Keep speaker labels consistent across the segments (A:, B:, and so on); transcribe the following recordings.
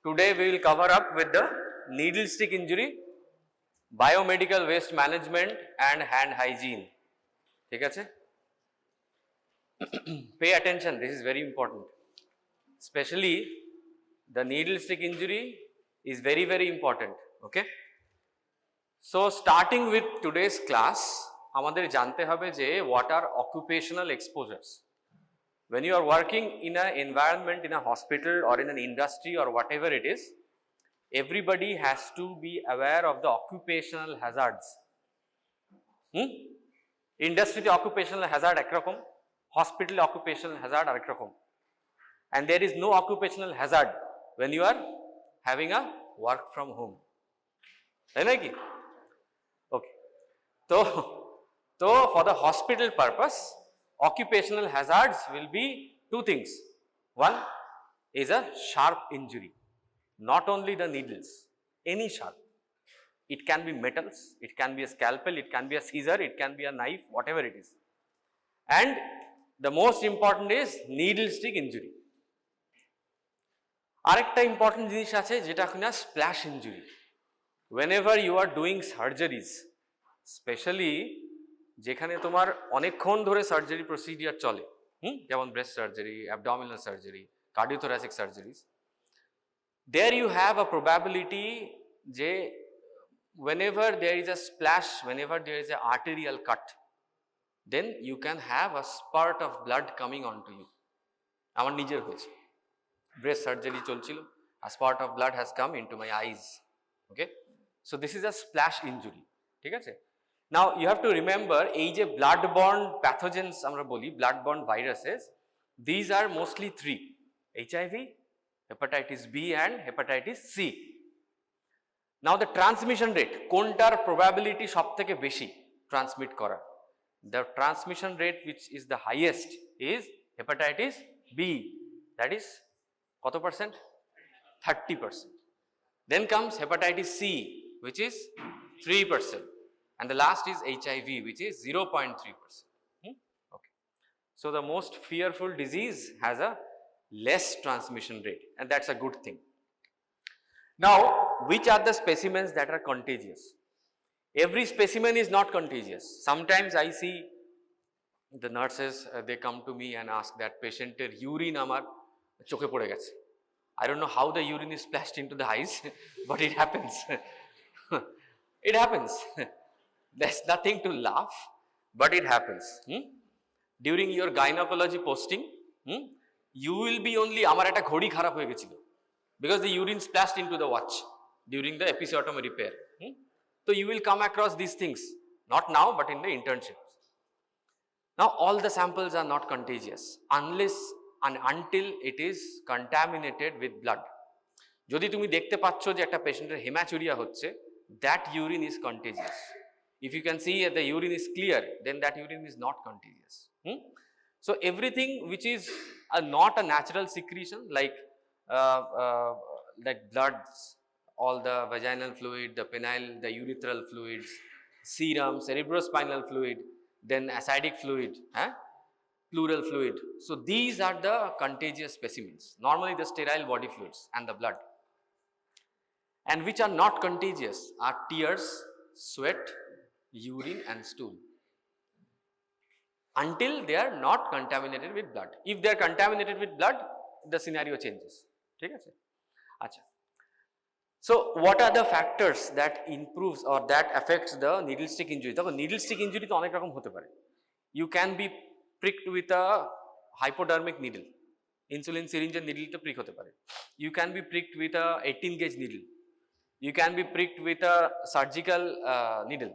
A: Today we will cover up with the needle stick injury, biomedical waste management and hand hygiene. ঠিক আছে? Pay attention, this is very important. Especially the needle stick injury is very, very important. Okay? So starting with today's class, আমাদের জানতে হবে যে what are occupational exposures. When you are working in an environment, in a hospital or in an industry or whatever it is, everybody has to be aware of the occupational hazards. Industry occupational hazard ekrokom, hospital occupational hazard arekrokom. And there is no occupational hazard when you are having a work from home. Okay. So for the hospital purpose, occupational hazards will be two things. One is a sharp injury, not only the needles, any sharp. It can be metals, it can be a scalpel, it can be a scissor, it can be a knife, whatever it is. And the most important is needle stick injury. আরেকটা important জিনিস আছে যেটা কিনা splash injury. Whenever you are doing surgeries, especially যেখানে তোমার অনেকক্ষণ ধরে surgery procedure চলে, যেমন breast surgery, abdominal surgery, cardiothoracic surgeries, there you have a probability যে whenever there is a splash, whenever there is an arterial cut, then you can have a spurt of blood coming onto you. আমার নিজের হয়েছে, breast surgery চলছিল, a spurt of blood has come into my eyes. Okay, so this is a splash injury. ঠিক আছে? Now you have to remember এই যে bloodborne pathogens আমরা বলি, bloodborne viruses, these are mostly three: HIV, hepatitis B and hepatitis C. Now the transmission rate, কোনটার probability সবথেকে বেশি transmit করার? The transmission rate which is the highest is hepatitis B, that is কত percent? 30%. Then comes hepatitis C, which is 3%. And the last is HIV, which is 0.3%. Okay. So the most fearful disease has a less transmission rate, and that's a good thing. Now, which are the specimens that are contagious? Every specimen is not contagious. Sometimes I see the nurses, they come to me and ask that patiented urine amar chokhe pore geche. I don't know how the urine is splashed into the eyes, but it happens. It happens. There's nothing to laugh, but it happens. During your gynecology posting, you will be only, amar eta ghodi kharap hoye gechilo, because the urine splashed into the watch during the episiotomy repair. So you will come across these things, not now, but in the internships. Now all the samples are not contagious unless and until it is contaminated with blood. Jodi tumi dekhte paccho je ekta patienter hematuria hocche, that urine is contagious. If you can see the urine is clear, then that urine is not contagious. So everything which is not a natural secretion, like bloods, all the vaginal fluid, the penile, the urethral fluids, serum, cerebrospinal fluid, then acidic fluid, pleural fluid. So these are the contagious specimens, normally the sterile body fluids and the blood. And which are not contagious are tears, sweat, urine and stool, until they are not contaminated with blood. If they are contaminated with blood, the scenario changes. ঠিক আছে? আচ্ছা, so what are the factors that improves or that affects the needle stick injury? দেখো needle stick injury তো অনেক রকম হতে পারে. You can be pricked with a hypodermic needle, insulin syringe needle to prick হতে পারে. You can be pricked with a 18 gauge needle. You can be pricked with a surgical needle.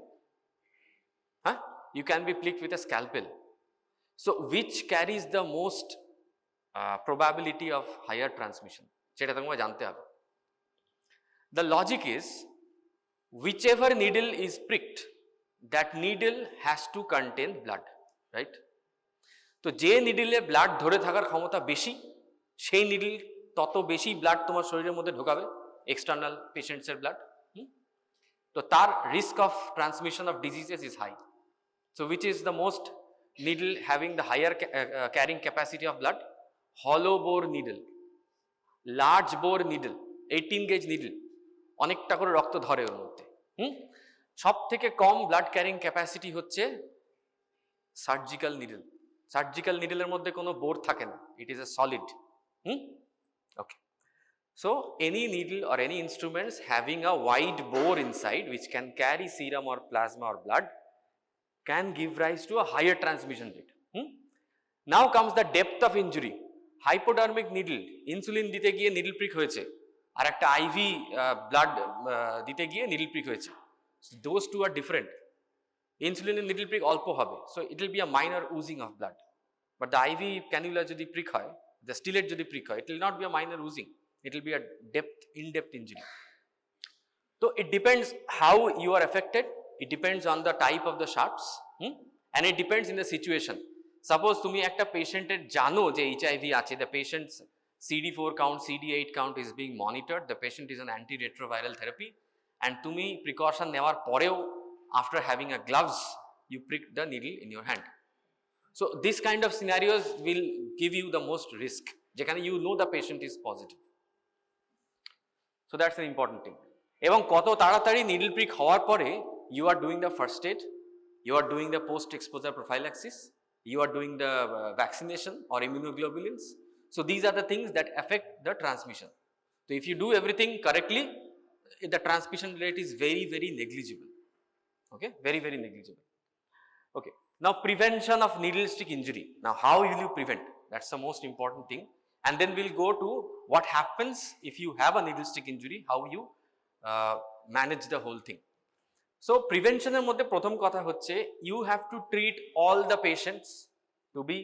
A: You can be pricked with a scalpel. So which carries the most probability of higher transmission? সেটা তোমাকে জানতে হবে. The logic is, whichever needle is pricked, that needle has to contain blood, right? তো যে নিডলে blood ধরে থাকার ক্ষমতা বেশি, সেই নিডল তত বেশি ব্লাড তোমার শরীরের মধ্যে ঢোকাবে, এক্সটার্নাল পেশেন্টসের ব্লাড। তো তার risk of transmission of diseases is high. So which is the most needle having the higher carrying capacity of blood? Hollow bore needle, large bore needle, 18 gauge needle, অনেকটা করে রক্ত ধরে ওর মধ্যে। সব থেকে কম ব্লাড ক্যারিং ক্যাপাসিটি হচ্ছে surgical needle. Surgical নিডলের মধ্যে কোনো বোর থাকে না, it is a solid. Okay, so any needle or any instruments having a wide bore inside which can carry serum or plasma or blood can give rise to a higher transmission rate. Now comes the depth of injury. Hypodermic needle, insulin দিতে গিয়ে needle prick হয়েছে, আর একটা ivy blood দিতে গিয়ে needle prick হয়েছে। Those two are different. ইনসুলিনের needle prick অল্প হবে, so it will be a minor oozing of blood. But the IV cannula যদি প্রিক হয়, the stillet যদি প্রিক হয়, it will not be a minor oozing. It will be a in-depth injury. So it depends how you are affected. It depends on the type of the sharps, and it depends in the situation. Suppose তুমি একটা পেশেন্টের জানো যে HIV আছে, the patient's CD4 count, CD8 count is being monitored, the patient is on antiretroviral therapy, and তুমি precaution নেওয়ার পরেও after having a gloves you prick the needle in your hand. So this kind of scenarios will give you the most risk, যেখানে you know the patient is positive. So that's an important thing. এবং কত তাড়াতাড়ি needle prick হওয়ার পরে you are doing the first aid, you are doing the post exposure prophylaxis, you are doing the vaccination or immunoglobulins. So these are the things that affect the transmission. So if you do everything correctly, the transmission rate is very, very negligible. Okay, very, very negligible. Okay, now prevention of needle stick injury. Now how will you prevent? That's the most important thing. And then we'll go to what happens if you have a needle stick injury, how you manage the whole thing. So prevention er moddhe prothom kotha hocche, you have to treat all the patients to be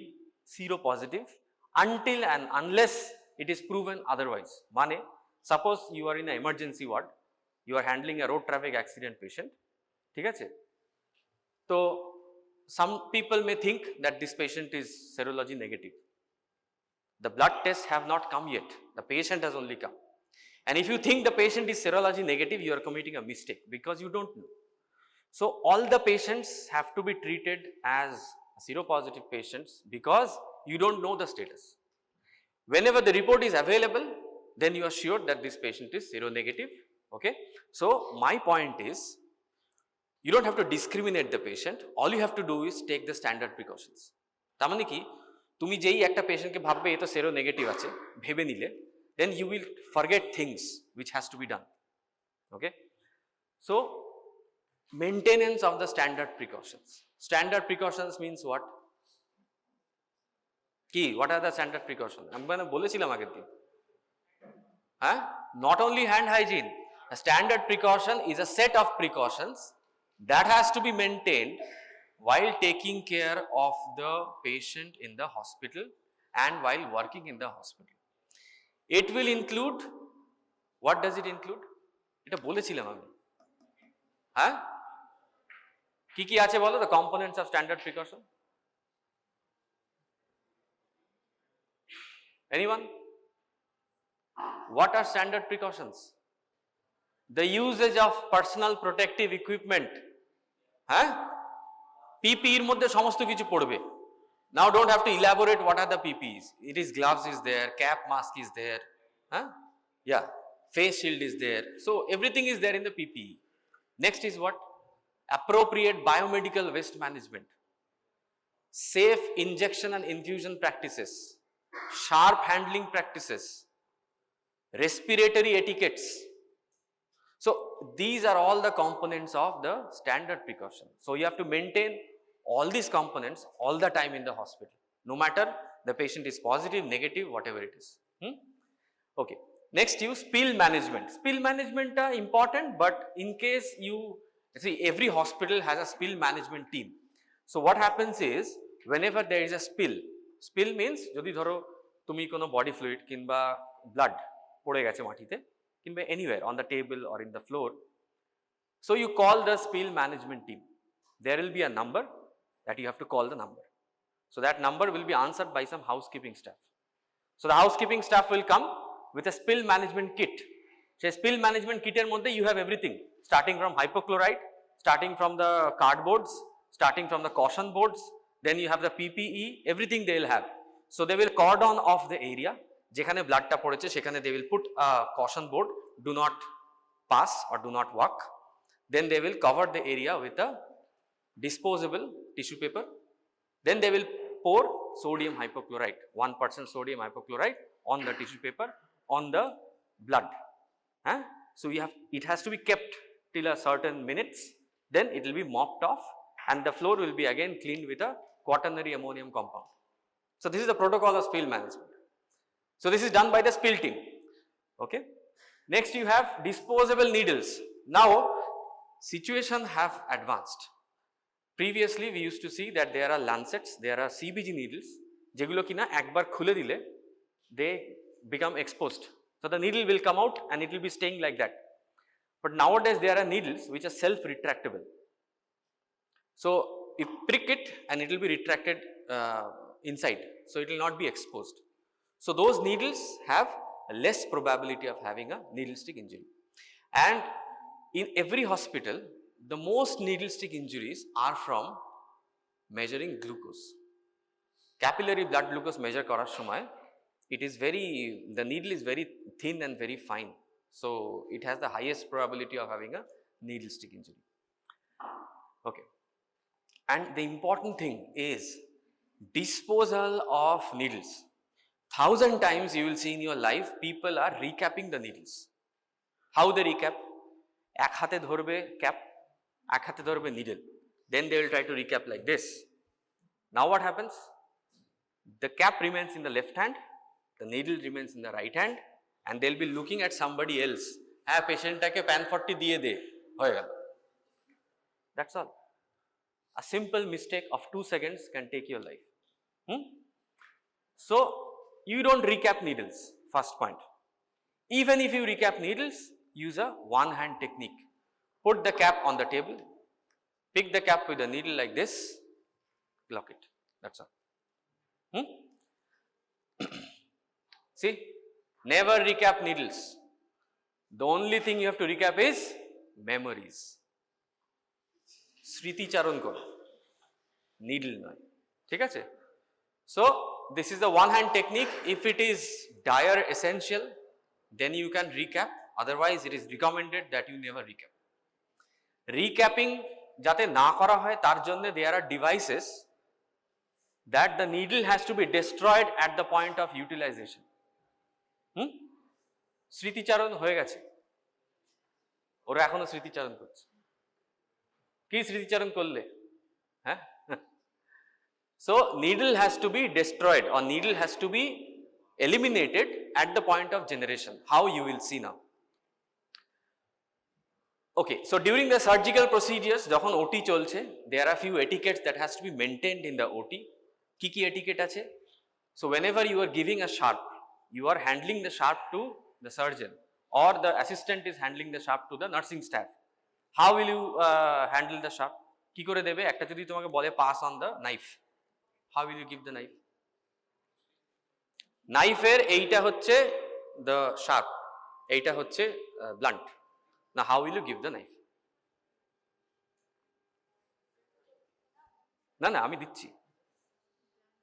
A: seropositive until and unless it is proven otherwise. Mane, suppose you are in an emergency ward, you are handling a road traffic accident patient, thik ache, so some people may think that this patient is serology negative. The blood tests have not come yet, the patient has only come. And if you think the patient is serology negative, you are committing a mistake because you don't know. So all the patients have to be treated as seropositive patients because you don't know the status. Whenever the report is available, then you are sure that this patient is seronegative. Okay, so my point is, you don't have to discriminate the patient, all you have to do is take the standard precautions. তার মানে কি, তুমি যেই একটা পেশেন্টকে ভাববে এ তো সেরো negative আছে ভেবে নিলে, then you will forget things which has to be done. Okay, so maintenance of the standard precautions. Standard precautions means what? কি, what are the standard precautions? আমি মানে বলেছিলাম আগের দিন, হ্যাঁ, not only hand hygiene. A standard precaution is a set of precautions that has to be maintained while taking care of the patient in the hospital and while working in the hospital. It will include, what does it include? এটা বলেছিলাম আমি, হ্যাঁ, কি কি আছে বলো, the components of standard precaution. Anyone? What are standard precautions? The usage of personal protective equipment. হ্যাঁ, PPE এর মধ্যে সমস্ত কিছু পড়বে। Now don't have to elaborate what are the PPEs. It is gloves is there, cap mask is there, yeah, face shield is there. So everything is there in the PPE. Next is what? Appropriate biomedical waste management, safe injection and infusion practices, sharp handling practices, respiratory etiquettes. So these are all the components of the standard precaution. So you have to maintain all these components all the time in the hospital, no matter the patient is positive, negative, whatever it is. Okay, next you spill management. Spill management are important, but in case you see, every hospital has a spill management team. So what happens is, whenever there is a spill means যদি ধরো তুমি কোনো body fluid কিংবা blood পড়ে গেছে মাটিতে কিংবা anywhere on the table or in the floor, so you call the spill management team. There will be a number that you have to call the number. So that number will be answered by some housekeeping staff. So the housekeeping staff will come with a spill management kit. So spill management kit এর মধ্যে you have everything, starting from hypochlorite, starting from the cardboards, starting from the caution boards, then you have the PPE, everything they will have. So they will cordon off the area. যেখানে ব্লাডটা পড়েছে সেখানে they will put a caution board, do not pass or do not walk. Then they will cover the area with a disposable tissue paper. Then they will pour sodium hypochlorite, 1% sodium hypochlorite on the tissue paper on the blood. So it has to be kept till a certain minutes, then it will be mopped off and the floor will be again cleaned with a quaternary ammonium compound. So this is the protocol of spill management. So this is done by the spill team. Okay. Next you have disposable needles. Now situation have advanced. Previously we used to see that there are lancets, there are CBG needles যেগুলো কিনা একবার খুলে দিলে they become exposed. So the needle will come out and it will be staying like that. But nowadays there are needles which are self-retractable. So you prick it and it will be retracted inside. So it will not be exposed. So those needles have a less probability of having a needle stick injury. And in every hospital, the most needle stick injuries are from measuring glucose. Capillary blood glucose measure korar shomoy, the needle is very thin and very fine. So it has the highest probability of having a needle stick injury. Okay. And the important thing is disposal of needles. 1,000 times you will see in your life people are recapping the needles. How they recap? এক হাতে ধরবে cap, এক হাতে ধরবে needle. Then they will try to recap like this. Now what happens? The cap remains in the left hand, the needle remains in the right hand, and they'll be looking at somebody else. হ্যাঁ পেশেন্টটাকে pan 40 দিয়ে দে, হয়ে গেল. That's all. A simple mistake of 2 seconds can take your life. So you don't recap needles, first point. Even if you recap needles, use a one-hand technique. Put the cap on the table, pick the cap with the needle like this, lock it. That's all. See, never recap needles. The only thing you have to recap is memories. Sriti charon kor, needle noy. ঠিক আছে? So this is the one hand technique. If it is dire essential, then you can recap. Otherwise it is recommended that you never recap. Recapping যাতে না করা হয় তার জন্য there are devices that the needle has to be destroyed at the point of utilization. স্মৃতিচারণ হয়ে গেছে, ওরা এখনো স্মৃতিচারণ করছে। কি স্মৃতিচারণ করলে? হ্যাঁ, so needle has to be destroyed or needle has to be eliminated at the point of generation. How you will see now. Okay, so during the surgical procedures, যখন OT চলছে, there are few etiquettes that has to be maintained in the OT. কি কি etiquette আছে? So whenever you are giving a sharp, you are handling the sharp to the surgeon or the assistant is handling the sharp to the nursing staff. How will you handle the sharp? কি করে দেবে? একটা যদি তোমাকে বলে pass on the knife, how will you give the knife? নাইফের এইটা হচ্ছে the sharp, এইটা হচ্ছে blunt. Now how will you give the knife? না না আমি দিচ্ছি,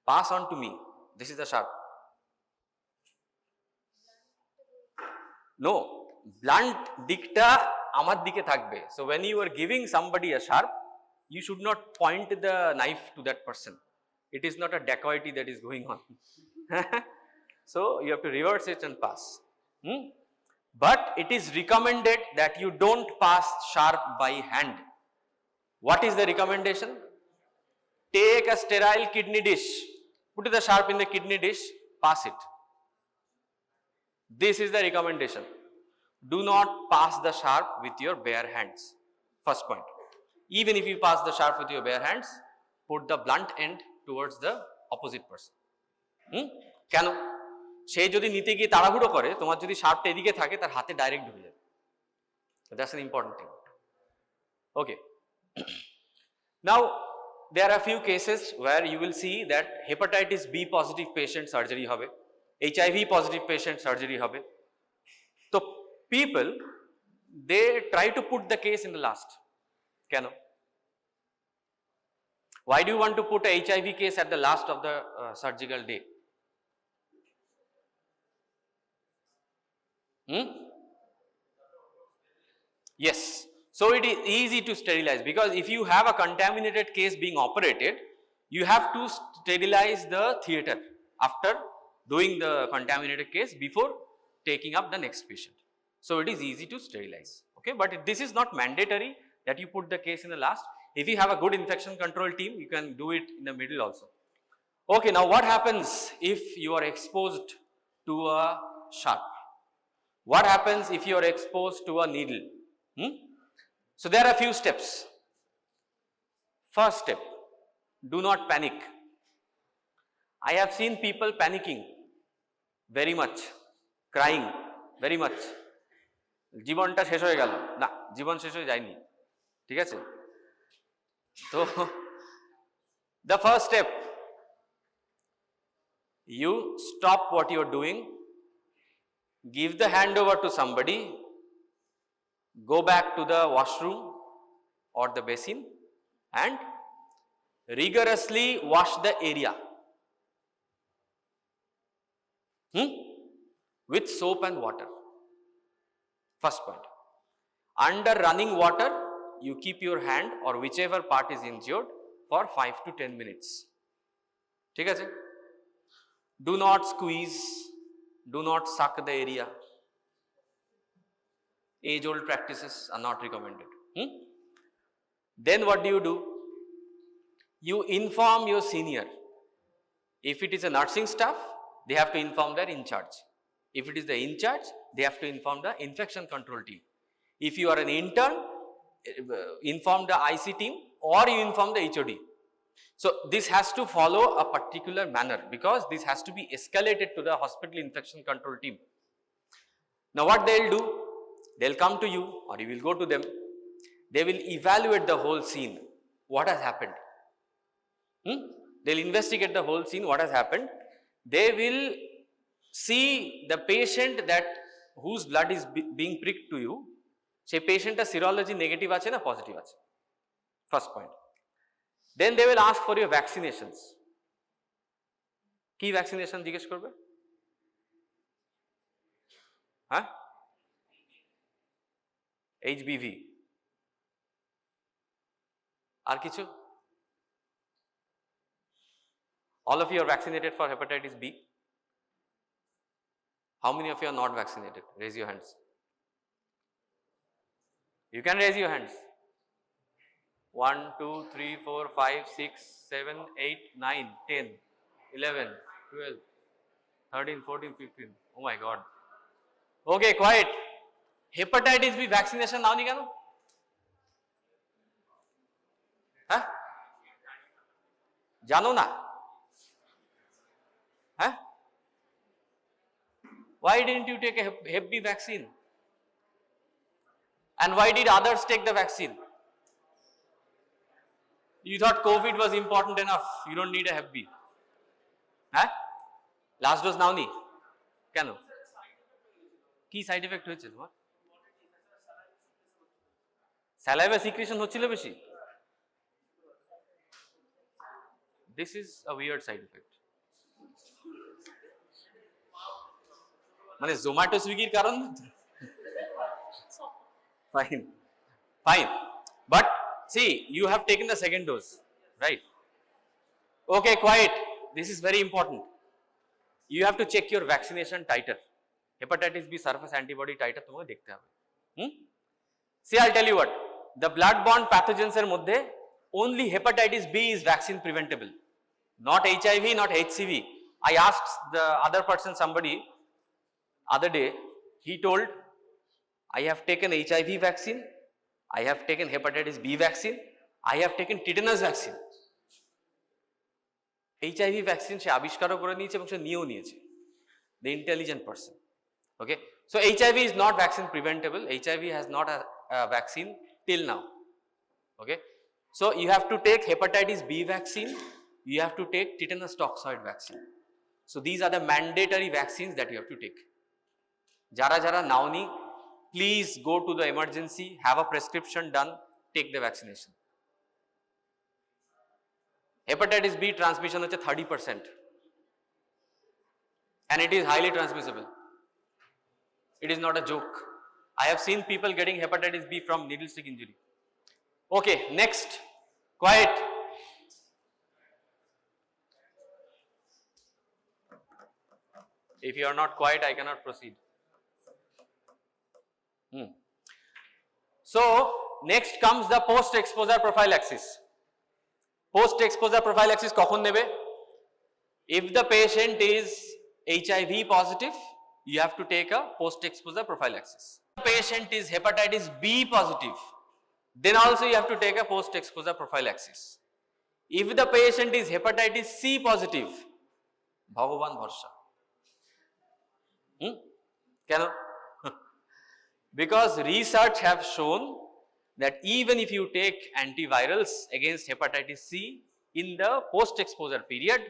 A: pass on to me, this is the sharp. No, blunt দিকটা আমার দিকে থাকবে. So when you are giving somebody a sharp, you should not point the knife to that person. It is not a dacoity that is going on. So you have to reverse it and pass. But it is recommended that you don't pass sharp by hand. What is the recommendation? Take a sterile kidney dish, put the sharp in the kidney dish, pass it. This is the recommendation. Do not pass the sharp with your bare hands. First point. Even if you pass the sharp with your bare hands, put the blunt end towards the opposite person. কেন? সে যদি নিতে গিয়ে তাড়াহুড়ো করে, তোমার যদি শার্পটা এদিকে থাকে তার হাতে ডাইরেক্ট ঢুকে যাবে। That's an important thing. Okay. Now there are few cases where you will see that hepatitis B positive patient surgery হবে, HIV positive patient surgery হবে. So people they try to put the case in the last. কেন? Why do you want to put a HIV case at the last of the surgical day? Yes. So it is easy to sterilize, because if you have a contaminated case being operated, you have to sterilize the theatre after doing the contaminated case before taking up the next patient. So it is easy to sterilize. Okay, but this is not mandatory that you put the case in the last. If you have a good infection control team, you can do it in the middle also. Okay, now what happens if you are exposed to a sharp? What happens if you are exposed to a needle? So there are a few steps. First step, do not panic. I have seen people panicking very much, crying very much. জীবনটা শেষ হয়ে গেল না, জীবন শেষ হয়ে যায়নি, ঠিক আছে? তো the first step, you stop what you are doing, give the handover to somebody, go back to the washroom or the basin and rigorously wash the area with soap and water. First point. Under running water, you keep your hand or whichever part is injured for 5 to 10 minutes. ঠিক আছে? Do not squeeze, do not suck the area. Age-old practices are not recommended. Then what do? You inform your senior. If it is a nursing staff, they have to inform their in charge. If it is the in charge, they have to inform the infection control team. If you are an intern, inform the IC team or you inform the HOD. So this has to follow a particular manner, because this has to be escalated to the hospital infection control team. Now what they will do? They'll come to you or you will go to them. They will evaluate the whole scene. What has happened? They'll investigate the whole scene, what has happened. They will see the patient that whose blood is being pricked to you. Say patient a serology negative ache na positive ache. First point. Then they will ask for your vaccinations. Ki vaccination জিজ্ঞেস করবে? হ্যাঁ? HBV. আর কিছু? All of you are vaccinated for hepatitis B. How many of you are not vaccinated? Raise your hands. You can raise your hands. 1, 2, 3, 4, 5, 6, 7, 8, 9, 10, 11, 12, 13, 14, 15. Oh my God. Okay, quiet. Hepatitis B vaccination now nahi keno? Huh? Jano na? Huh? Why didn't you take a Hep B vaccine? And why did others take the vaccine? You thought COVID was important enough, you don't need a Hep B. Huh? Last dose now ni? Keno? Ki side effect hoyeche tomar? Saliva secretion hocchilo beshi? This is a weird side effect. মানে জোম্যাটো সুইগির কারণ? Fine. But see, you have taken the second dose, right? Okay, quiet. This is very important. You have to check your vaccination titer. Hepatitis B surface antibody titer তোমাকে দেখতে হবে. See, I'll tell you what. The bloodborne pathogens এর মধ্যে only hepatitis B is vaccine preventable. Not HIV, not HCV. I asked the other person, somebody, other day, he told, I have taken HIV vaccine, I have taken hepatitis B vaccine, I have taken tetanus vaccine. HIV vaccine সে আবিষ্কারও করে নিয়েছে এবং সে নিয়েও নিয়েছে. The intelligent person. Okay. So HIV is not vaccine preventable. HIV has not a vaccine till now. Okay. So you have to take hepatitis B vaccine, you have to take tetanus toxoid vaccine. So these are the mandatory vaccines that you have to take. Jara naoni, please go to the emergency, have a prescription done, take the vaccination. Hepatitis B transmission hoche 30%, and it is highly transmissible. It is not a joke. I have seen people getting hepatitis B from needle stick injury. Okay, next. Quiet. If you are not quiet, I cannot proceed. So, next comes the post-exposure prophylaxis. Post-exposure prophylaxis কখন নেবে? If the patient is HIV positive, you have to take a post-exposure prophylaxis. If the patient is hepatitis B positive, then also you have to take a post-exposure prophylaxis. If the patient is hepatitis C positive, bhagavan bharsha. কেন? Because research have shown that even if you take antivirals against hepatitis C in the post-exposure period,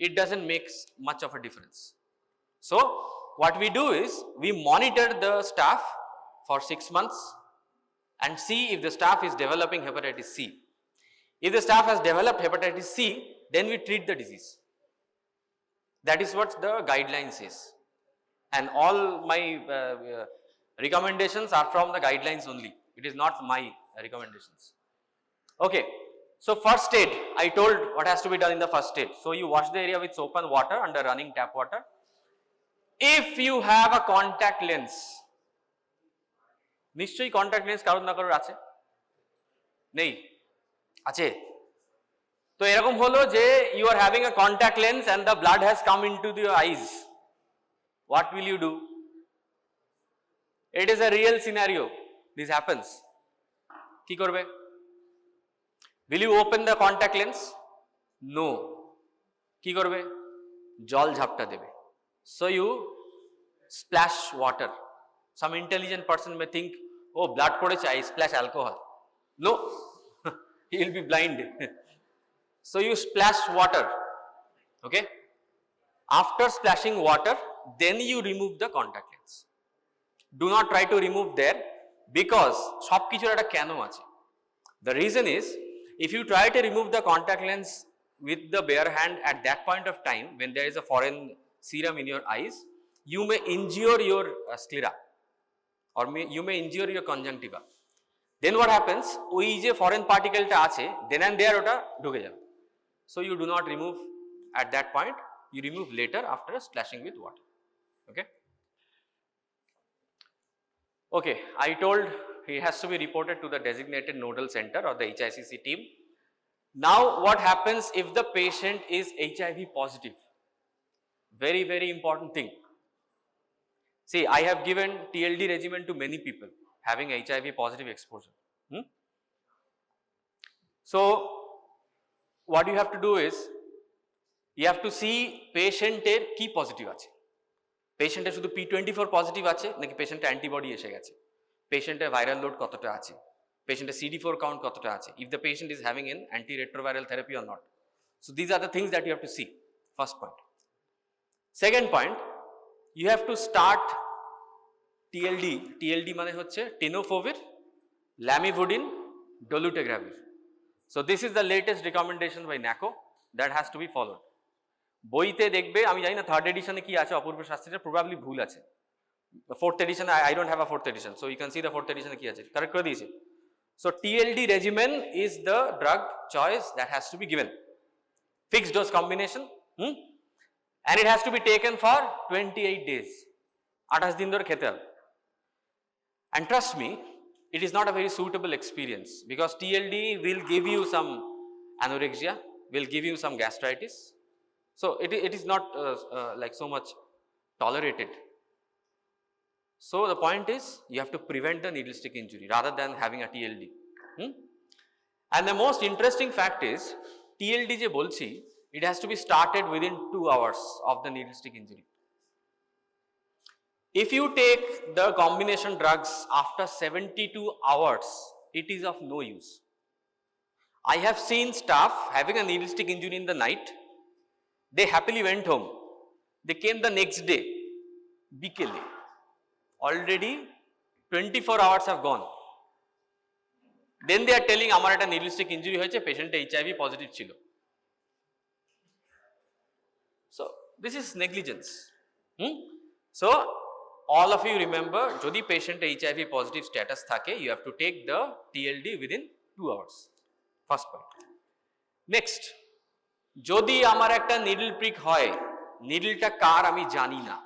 A: it doesn't make much of a difference. So, what we do is, we monitor the staff for 6 months and see if the staff is developing hepatitis C. If the staff has developed hepatitis C, then we treat the disease. That is what the guideline says. And all my recommendations are from the guidelines only. It is not my recommendations. Okay. So, first aid, I told what has to be done in the first aid. So, you wash the area with soap and water under running tap water. If you have a contact lens, নিশ্চয়ই contact lens কারোর না কারোর আছে? নেই? আছে? তো এরকম হলো যে you are having a contact lens and the blood has come into your eyes. What will you do? It is a real scenario. This happens. কি করবে? Will you open the contact lens? No. কি করবে? জল ঝাপটা দেবে. So you splash water. Some intelligent person may think, oh, blood পড়েছে, I splash alcohol. No, he will be blind. So you splash water. Okay. After splashing water, then you remove the contact lens. Do not try to remove there, because সব কিছুর একটা কেন আছে. The reason is, if you try to remove the contact lens with the bare hand at that point of time, when there is a foreign serum in your eyes, you may injure your sclera, or you may injure your conjunctiva. Then what happens? ওই যে foreign particle টা আছে, then and there ওটা ঢুকে যাবে. So you do not remove at that point, you remove later after splashing with water. Okay. Okay, I told he has to be reported to the designated nodal center or the HICC team. Now, what happens if the patient is HIV positive? Very, very important thing. See, I have given TLD regimen to many people having HIV positive exposure. So, what you have to do is, you have to see patient এর কি positive আছে. পেশেন্টের শুধু P24 positive আছে নাকি পেশেন্টের antibody এসে গেছে, পেশেন্টের ভাইরাল লোড কতটা আছে, পেশেন্টের CD4 কাউন্ট কতটা আছে, if the patient is having an antiretroviral therapy or not. So these are the things that you have to see. First point. Second point, you have to start TLD. TLD মানে হচ্ছে tenofovir, lamivudine, dolutegravir. So this is the latest recommendation by NACO that has to be followed. বইতে দেখবে, আমি জানি না third এডিশনে কি আছে অপূর্ব শাস্ত্রীর, probably ভুল আছে. Fourth edition, I don't have a fourth edition, so you can see the fourth এডিশনে কি আছে, কারেক্ট করে দিয়েছে. So TLD regimen is the drug choice that has to be given. Fixed dose combination, and it has to be taken for 28 days. 28 দিন ধরে খেতে হবে. And trust me, it is not a very suitable experience, because TLD will give you some anorexia, will give you some gastritis. So it is not like so much tolerated. So the point is, you have to prevent the needle stick injury rather than having a TLD. And the most interesting fact is, TLD je bolchi, it has to be started within 2 hours of the needle stick injury. If you take the combination drugs after 72 hours, it is of no use. I have seen staff having a needle stick injury in the night. They happily went home. They came the next day, bikele. Already 24 hours have gone. Then they are telling, amar eta needle stick injury hoyeche, patient HIV positive chilo. So this is negligence. So all of you remember, jodi patient HIV positive status thake, you have to take the TLD within 2 hours. First point. Next, jodi amar ekta needle prick hoy, needle ta kar ami jani na.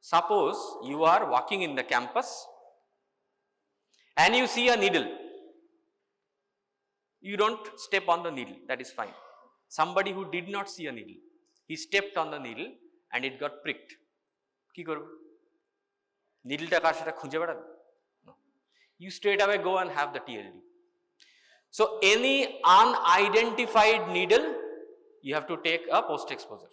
A: Suppose you are walking in the campus and you see a needle. You don't step on the needle, that is fine. Somebody who did not see a needle, he stepped on the needle and it got pricked. Ki korbe? Needle ta kar seta khunje berabe? No. You straight away go and have the TLD. So any unidentified needle, you have to take a post-exposure.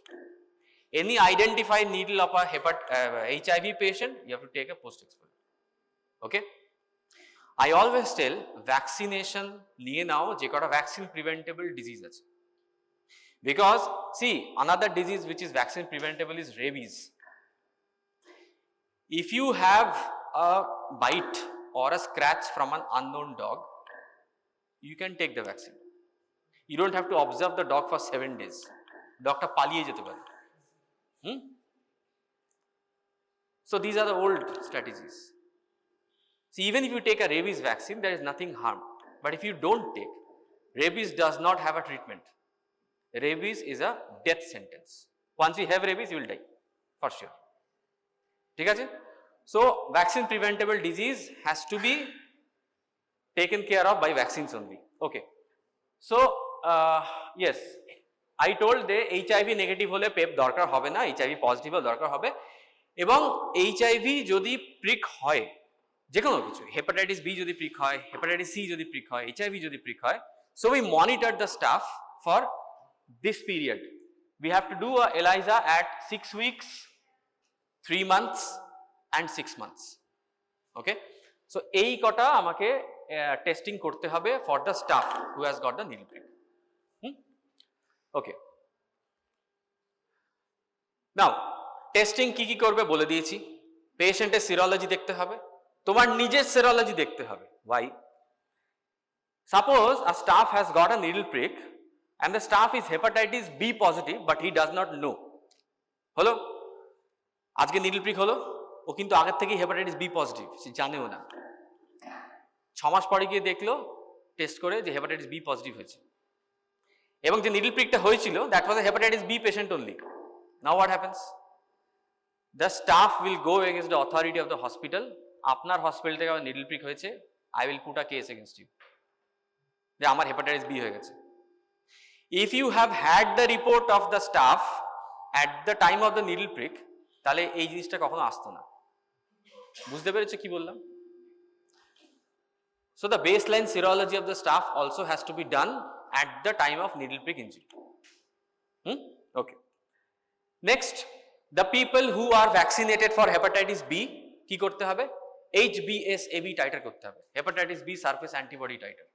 A: Any identified needle of a HIV patient, you have to take a post-exposure. Okay? I always tell, vaccination niye nao je kota vaccine preventable disease ache. Because see, another disease which is vaccine preventable is rabies. If you have a bite or a scratch from an unknown dog, you can take the vaccine. You don't have to observe the dog for 7 days. Doctor paliye jete pare. So these are the old strategies. See, even if you take a rabies vaccine, there is nothing harm. But if you don't take, rabies does not have a treatment. Rabies is a death sentence. Once you have rabies, you will die, for sure. ठीक है? So vaccine preventable disease has to be taken care of by vaccines only. Okay. So yes, I told the HIV negative hole PEP দরকার হবে না, HIV positive দরকার হবে, এবং HIV যদি prick হয়, যে কোনো কিছু, হেপাটাইটিস বি যদি প্রিক হয়, হেপাটাইটিস সি যদি প্রিক হয়, HIV যদি প্রিক হয়, so we monitor the staff for this period. We have to do a ELISA at 6 weeks, 3 months and 6 months. Okay? So এই কটা আমাকে টেস্টিং করতে হবে for the staff who has got the needle prick. Okay. Now, testing কি কি করবে বলে দিয়েছি। পেশেন্টের সিরোলজি দেখতে হবে, তোমার নিজের সিরোলজি দেখতে হবে। Why? Suppose a staff has got a needle prick and the staff is hepatitis B positive but he does not know. হলো? আজকে নিডল প্রিক হলো, ও কিন্তু আগের থেকেই হেপাটাইটিস বি পজিটিভ, সে জানেও না। 6 মাস পরে গিয়ে দেখলো টেস্ট করে যে হেপাটাইটিস বি পজিটিভ হয়েছে, এবং যে নিডল প্রিকটা হয়েছিল that was a hepatitis B patient only. Now what happens? The staff will go against the authority of the hospital. আপনার হসপিটাল থেকে আমার নিডল প্রিক হয়েছে, I will put a case against you যে আমার hepatitis B হয়ে গেছে। If you have had the report of the staff at the time of the needle prick, তাহলে এই জিনিসটা কখনো আসতো না। বুঝতে পেরেছো কি বললাম? So the baseline serology of the staff also has to be done at the time of needle prick injury. Okay. Next, the people who are vaccinated for hepatitis B, কি করতে হবে? HBsAg titer করতে হবে, hepatitis B surface antibody titer.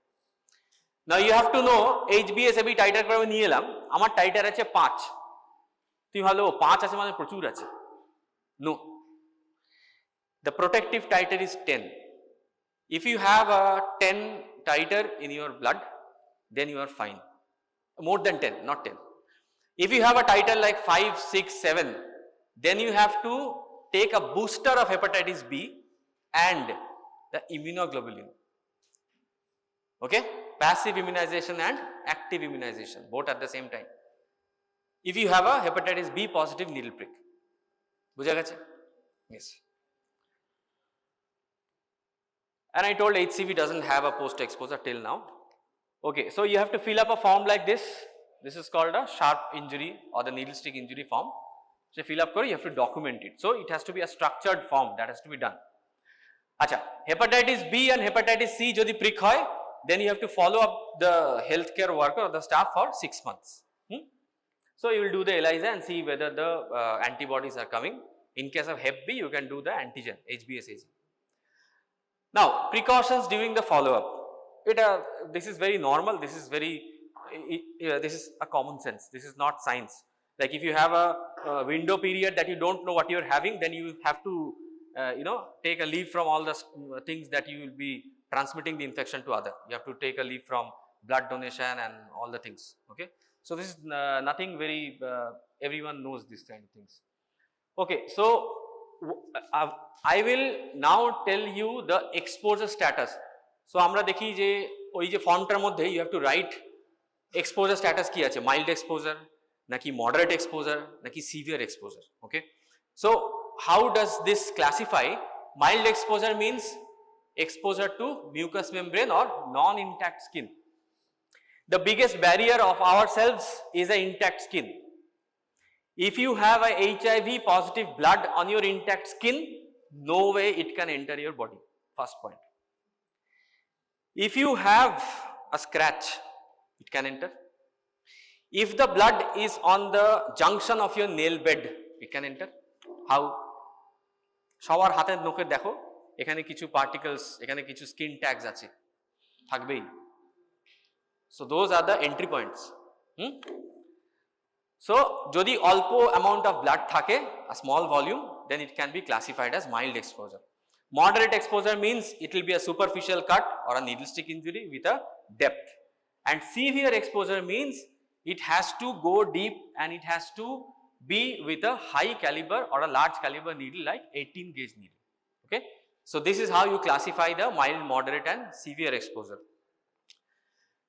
A: Now you have to know HBsAg titer করে আমি নিয়ে এলাম, আমার টাইটার আছে 5, তুমি ভালো 5 আছে মানে প্রচুর আছে। No, the protective titer is 10. If you have a 10 titer in your blood, then you are fine. More than 10, not 10. If you have a titer like 5, 6, 7, then you have to take a booster of hepatitis B and the immunoglobulin. Okay? Passive immunization and active immunization, both at the same time. If you have a hepatitis B positive needle prick. বুঝা গেছে? Yes. And I told HCV doesn't have a post exposure till now. Okay, so you have to fill up a form like this. This is called a sharp injury or the needle stick injury form. So fill up, you have to document it. So it has to be a structured form that has to be done. Acha, hepatitis B and hepatitis C jodi prick hoy, then you have to follow up the healthcare worker or the staff for 6 months. So you will do the ELISA and see whether the antibodies are coming. In case of Hep B, you can do the antigen, HBsAg. Now, precautions during the follow-up. This is very normal. This is this is a common sense. This is not science. Like if you have a window period that you don't know what you're having, then you have to, take a leave from all the things that you will be transmitting the infection to other. You have to take a leave from blood donation and all the things. Okay. So this is nothing very. Everyone knows these kind of things. Okay, so I will now tell you the exposure status. So আমরা দেখি যে ওই যে ফর্মটার মধ্যে you have to write exposure status কি আছে, mild exposure নাকি moderate exposure নাকি severe exposure. Okay, so how does this classify? Mild exposure means exposure to mucous membrane or non-intact skin. The biggest barrier of ourselves is the intact skin. If you have a HIV positive blood on your intact skin, no way it can enter your body. First point. If you have a scratch, it can enter. If the blood is on the junction of your nail bed, it can enter. How? সবার হাতের নখে দেখো এখানে কিছু particles, এখানে কিছু skin tags আছে, থাকবেই. So those are the entry points. So যদি অল্প amount of blood থাকে, a small volume, then it can be classified as mild exposure. Moderate exposure means it will be a superficial cut or a needle stick injury with a depth. And severe exposure means it has to go deep and it has to be with a high caliber or a large caliber needle like 18 gauge needle. Okay, so this is how you classify the mild, moderate and severe exposure.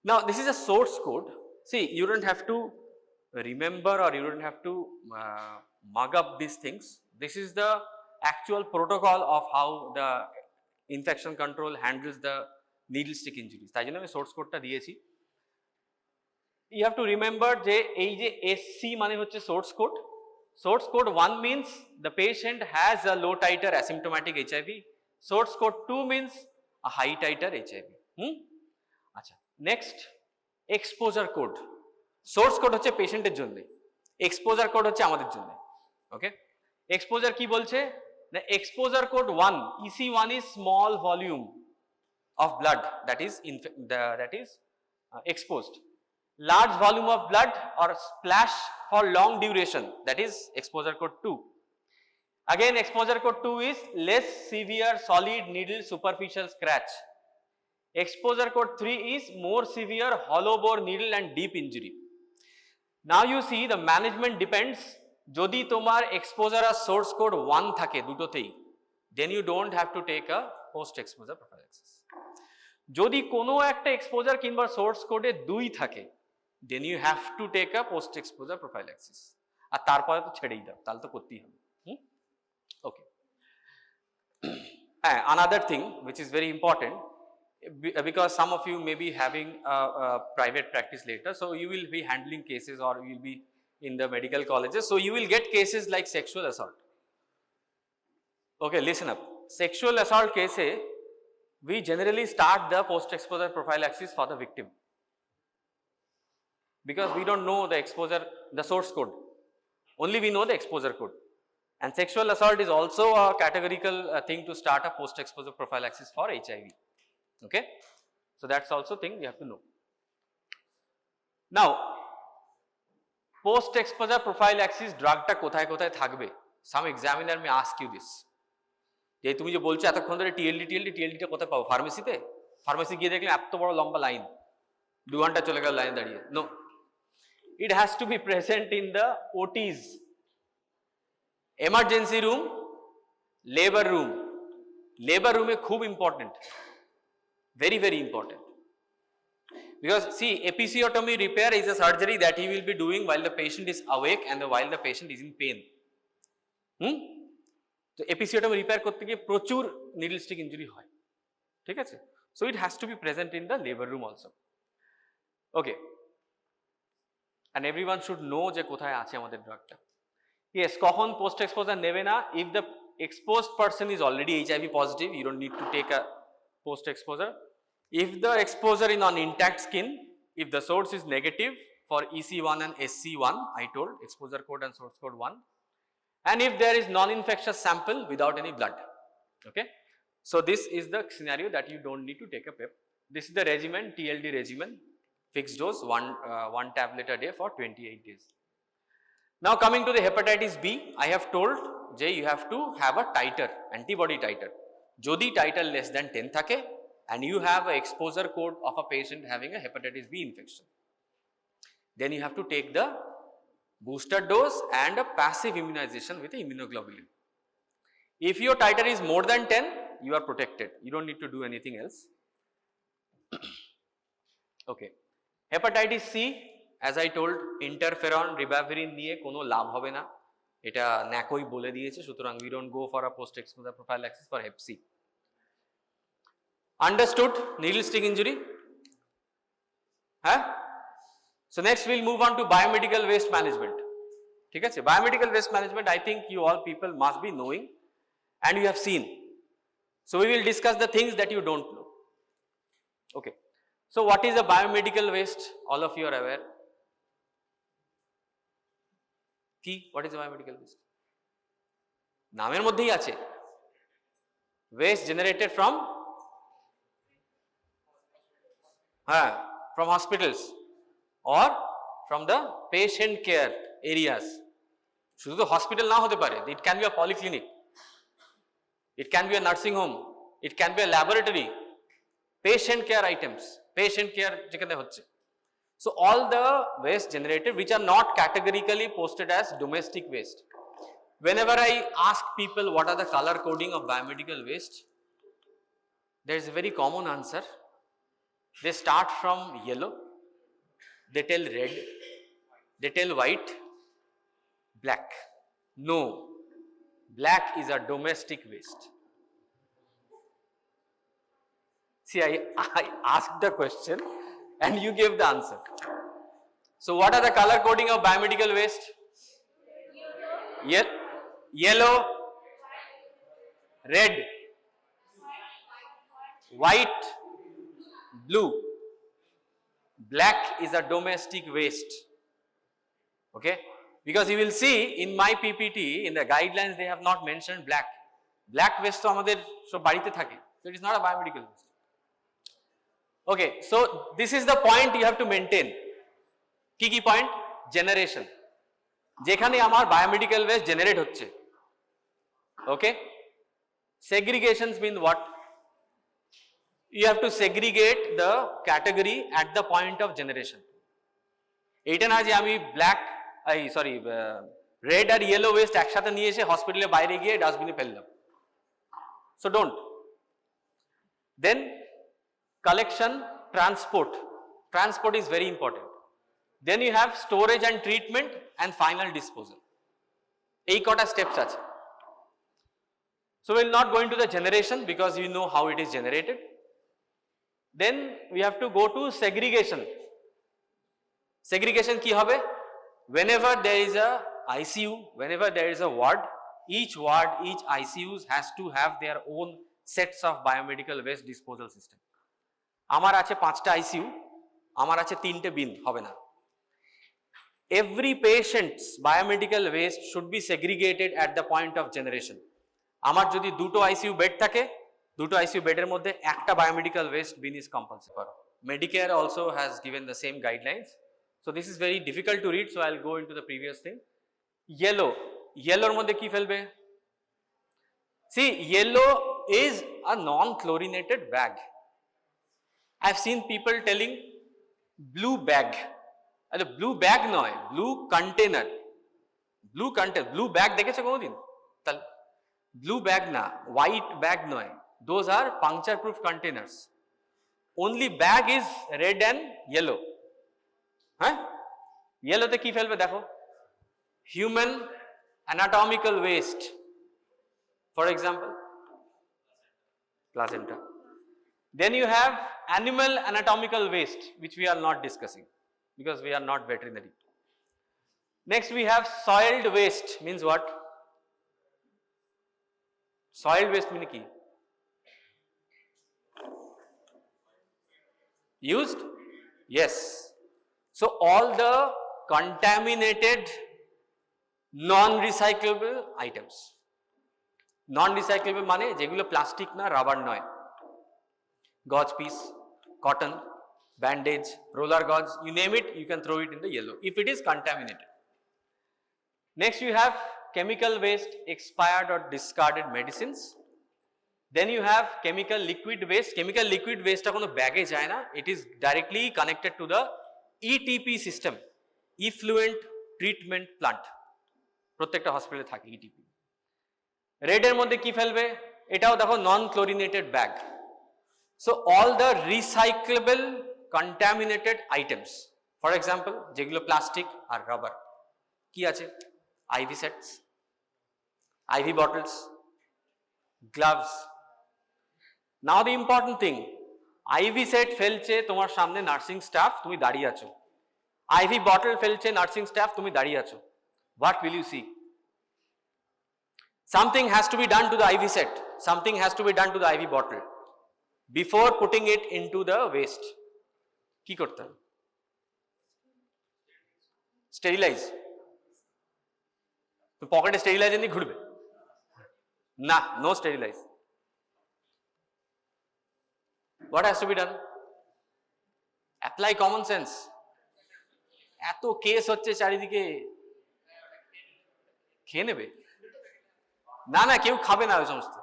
A: Now this is a source code. See, you don't have to remember or you don't have to mug up these things. This is the actual protocol of how the infection control handles the needle stick injuries. তাই জন্য আমি source code টা দিয়েছি. You have to remember যে এই যে SC মানে হচ্ছে source code. Source code 1 means the patient has a low titer asymptomatic HIV. Source code 2 means a high titer HIV. আচ্ছা, next exposure code. Source code হচ্ছে পেশেন্টের জন্য, exposure code হচ্ছে আমাদের জন্য. Okay, exposure কি বলছে? The exposure code 1, EC1 is small volume of blood that is exposed. Large volume of blood or splash for long duration, that is exposure code 2. Again, exposure code 2 is less severe solid needle superficial scratch. Exposure code 3 is more severe hollow bore needle and deep injury. Now you see the management depends. যদি তোমার exposure আর source code 1 থাকে দুটোতেই, then you don't have to take a post exposure prophylaxis. যদি কোনো একটা exposure কিংবা source code 2 থাকে, then you have to take a post exposure prophylaxis. আর তারপরে তো ছেড়েই দাও, তাহলে তো করতেই হবে. Okay. Another thing which is very important, because some of you may be having a private practice later, so you will be handling cases or you will be in the medical colleges, so you will get cases like sexual assault. Okay, listen up. Sexual assault case, we generally start the post exposure prophylaxis for the victim, because we don't know the exposure, the source code, only we know the exposure code. And sexual assault is also a categorical thing to start a post exposure prophylaxis for HIV. Okay, so that's also thing you have to know. Now post exposure prophylaxis drug টা কোথায় কোথায় থাকবে? Some examiner may ask you this. যে তুমি যে বলছো এতক্ষণ ধরে TLD টা কোথায় পাবো? ফার্মেসিতে? ফার্মেসি গিয়ে দেখলে এত বড় লম্বা লাইন, 2 ঘন্টা চলে গেল লাইনে দাঁড়িয়ে. No, it has to be present in the OTs, emergency room, labor room. Labor room is খুব important, very very important, because see, episiotomy repair is a surgery that he will be doing while the patient is awake and while the patient is in pain. So episiotomy repair করতে গিয়ে প্রচুর needle stick injury হয়, ঠিক আছে? So it has to be present in the labor room also. Okay, and everyone should know যে কোথায় আছে আমাদের ড্রাগটা. Yes, কখন post exposure নেবে না? If the exposed person is already HIV positive, you don't need to take a post exposure. If the exposure is on intact skin, if the source is negative for EC1 and SC1, I told exposure code and source code 1, and if there is non-infectious sample without any blood. Okay, so this is the scenario that you don't need to take a PEP. This is the regimen, TLD regimen, fixed dose, one tablet a day for 28 days. Now coming to the hepatitis B, I have told যে you have to have a titer, antibody titer. যদি titer less than 10 থাকে and you have an exposure code of a patient having a hepatitis B infection, then you have to take the booster dose and a passive immunization with immunoglobulin. If your titer is more than 10, you are protected. You don't need to do anything else. Okay. Hepatitis C, as I told, interferon, ribavirin নিয়ে কোনো লাভ হবে না, এটা ন্যাকোই বলে দিয়েছে, সুতরাং we don't go for a post exposure prophylaxis for Hep C. Understood? Needle stick injury? Huh? So next we'll move on to biomedical waste management. ঠিক আছে? Biomedical waste management, I think you all people must be knowing and you have seen. So we will discuss the things that you don't know. Okay. So what is a biomedical waste? All of you are aware. কি? What is a biomedical waste? নামের মধ্যেই আছে। Waste generated from hospitals or from the patient care areas. শুধু তো hospital না হতে পারে, it can be a polyclinic, it can be a nursing home, it can be a laboratory, patient care items, patient care যেখানে হচ্ছে. So all the waste generated which are not categorically posted as domestic waste. Whenever I ask people what are the color coding of biomedical waste, there is a very common answer. They start from yellow, they tell red, they tell white, black. No, black is a domestic waste. See, I asked the question and you gave the answer. So what are the color coding of biomedical waste? Yellow, red, white, blue. Black is a domestic waste. Okay? Because you will see in my PPT, in the guidelines, they have not mentioned black. Black waste to amader sob barite thake. So it is not a biomedical waste. Okay, so this is the point you have to maintain. Key point? Generation. যেখানে আমার biomedical waste generate হচ্ছে. Okay? Segregations mean what? You have to segregate the category at the point of generation. এটা না যে আমি red আর yellow waste একসাথে নিয়ে এসে হসপিটালে বাইরে গিয়ে ডাস্টবিনে ফেললাম. So don't. Then collection, transport is very important. Then you have storage and treatment and final disposal. এই কটা steps আছে. So we'll not go into the generation because you know how it is generated. Then we have to go to segregation. Segregation কি হবে? Whenever there is a ICU, whenever there is a ward, each ICUs has to have their own sets of biomedical waste disposal system. আমার আছে 5টা ICU, আমার আছে 3টে bin, হবে না. Every patient's biomedical waste should be segregated at the point of generation. আমার যদি 2টো ICU বেড থাকে, 2টো ICU বেডের মধ্যে একটা biomedical waste bin is compulsory. Medicare also has given the same guidelines. So this is very difficult to read, so I'll go into the previous thing. Yellowর মধ্যে কি ফেলবে? See, yellow is a non-chlorinated bag. I've seen people telling blue bag. Blue bag নয়, blue container. Blue bag দেখেছো কোনোদিন? তাহলে blue bag না, white bag নয়. Those are puncture proof containers. Only bag is red and yellow. হ্যাঁ? Yellowতে কি ফেলবে দেখো? Human anatomical waste. For example, placenta. Then you have animal anatomical waste, which we are not discussing because we are not veterinary. Next we have soiled waste. Means what? Soiled waste means ki? Used? Yes. So all the contaminated non-recyclable items. Non-recyclable মানে যেগুলো plastic না, rubber নয়. Gauze piece, cotton, bandage, roller gauze, you name it, you can throw it in the yellow if it is contaminated. Next you have chemical waste, expired or discarded medicines. Then you have chemical liquid waste. Chemical liquid waste টা কোনো ব্যাগে যায় না, it is directly connected to the ETP system, effluent treatment plant প্রত্যেকটা হসপিটালে থাকে ETP. রেডের মধ্যে কি ফেলবে? এটাও দেখো non chlorinated bag. So all the recyclable contaminated items, for example যেগুলো প্লাস্টিক আর রাবার, কি আছে? IV sets, IV bottles, gloves. Now the important thing, IV set ফেলছে তোমার সামনে নার্সিং স্টাফ, তুমি দাঁড়িয়ে আছো। আইভি বটল ফেলছে নার্সিং স্টাফ, তুমি দাঁড়িয়ে আছো। What will you see? Something has to be done to the IV set, something has to be done to the IV bottle before putting it into the waste. কি করতে হবে? Sterilise. তো পকেটে steriliser নিয়ে ঘুরবে না, no sterilise. What has to be done? Apply common sense. এত case হচ্ছে চারিদিকে, খেয়ে নেবে না, না কেউ খাবে না ওই সমস্ত।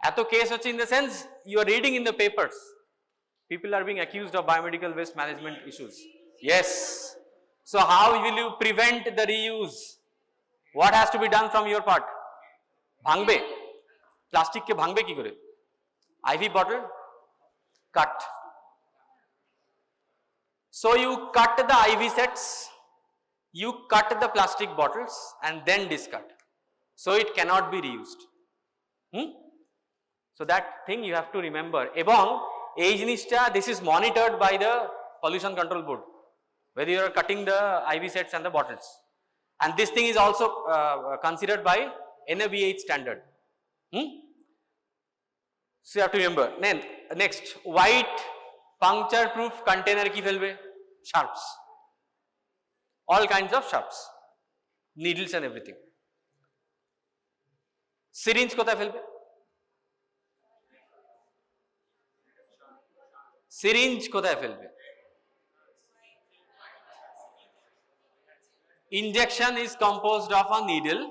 A: এত কেস হচ্ছে in the sense you are reading in the papers, people are being accused of biomedical waste management issues. Yes, so how will you prevent the reuse? What has to be done from your part? ভাঙবে প্লাস্টিককে, ভাঙবে কি করে? IV bottle cut. So you cut the IV sets, you cut the plastic bottles and then discard. So it cannot be reused. So that thing you have to remember. Ebong ei jinishta, this is monitored by the Pollution Control Board, whether you are cutting the IV sets and the bottles. And this thing is also considered by NABH standard. So you have to remember. Then next, white puncture proof container ki felbe? Sharps, all kinds of sharps, needles and everything. Syringe kothay felbe? Syringe kothay felbe? Injection is composed of a needle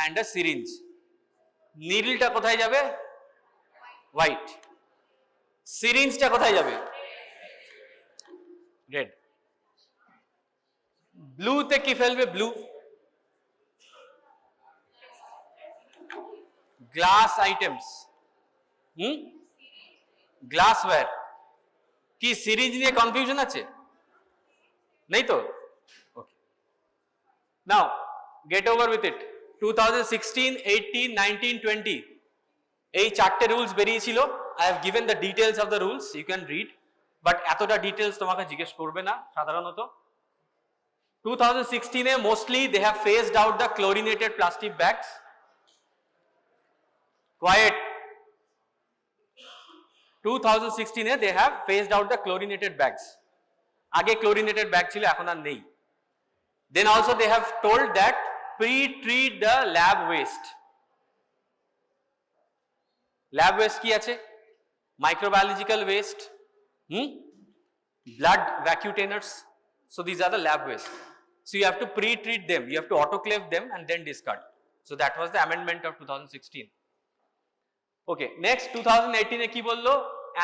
A: and a syringe. Needle ta kothay jabe? White. Syringe ta kothay jabe? Red. Blue তে কি ফেলবে? Blue. Glass items, glassware. কি series নিয়ে confusion আছে? নেই তো? Okay, now get over with it. 2016, 18, 19, 20 এই চারটে রুলস বেরিয়েছিল। I have given the details of the rules, you can read, but এতটা ডিটেলস তোমাকে জিজ্ঞেস করবে না সাধারণত। 2016 mostly they have phased out the chlorinated plastic bags. Quiet. 2016 they have phased out the chlorinated bags. Age chlorinated bag chilo, ekhon ar nei. Then also they have told that pre-treat the lab waste. Lab waste ki ache? Microbiological waste, blood vacuolators. So these are the lab waste. So you have to pre-treat them, you have to autoclave them and then discard. So that was the amendment of 2016. Okay, next 2018 e ki bollo?